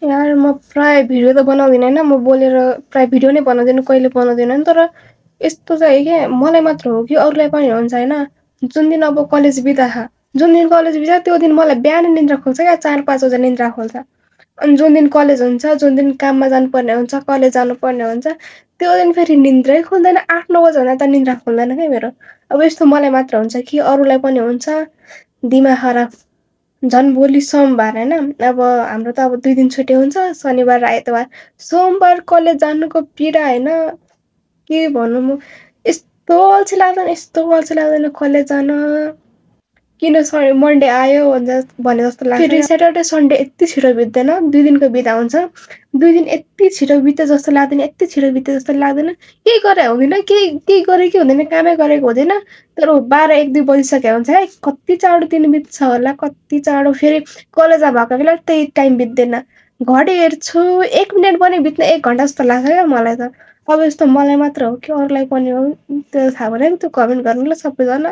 यार म प्राय भिडियो त बनाउँदिनँ होइन, म बोलेर प्राय भिडियो नै बनाउँदिनँ, कहिले बनाउँदिनँ नि। तर यस्तो चाहिँ के मलाई मात्र हो कि अरूलाई पनि हुन्छ होइन? जुन दिन अब कलेज बिदा जुन दिन कलेज बिदा त्यो दिन मलाई बिहान निन्द्रा खुल्छ क्या, 4-5 बजे निन्द्रा खुल्छ। अनि जुन दिन कलेज हुन्छ, जुन दिन काममा जानुपर्ने हुन्छ, कलेज जानुपर्ने हुन्छ, त्यो दिन फेरि निन्द्रै खुल्दैन, 8-9 बजेभन्दा त निन्द्रा खुल्दैन क्या मेरो। अब यस्तो मलाई मात्र हुन्छ कि अरूलाई पनि हुन्छ? दिमाग खराब। झन् भोलि सोमबार होइन, अब हाम्रो त अब 2 दिन छुट्टी हुन्छ, शनिबार र आइतबार। सोमबार कलेज जानुको पीडा होइन, के भन्नु म। यस्तो अल्छी लाग्दैन कलेज जान। किन मन्डे आयो भने जस्तो लाग्छ। फेरि स्याटर्डे सन्डे यति छिटो बित्दैन, 2 दिनको बिदा हुन्छ। 2 दिन यति छिटो बित्यो जस्तो लाग्दैन, यति छिटो बित्यो जस्तो लाग्दैन। केही गरे हुँदैन, केही गरेकै हुँदैन, कामै गरेको हुँदैन। तर 12-1-2 बजिसक्यो हुन्छ है, कति चाँडो दिन बित्छ होला, कति चाँडो। फेरि कलेजमा भएको बेला त्यही टाइम बित्दैन। घडी हेर्छु 1 मिनट पनि बित्दैन, 1 घन्टा जस्तो लाग्छ क्या मलाई त। अब यस्तो मलाई मात्र हो कि अरूलाई पनि हो त्यो थाहा भएन, त्यो कमेन्ट गर्नु ल सबैजना।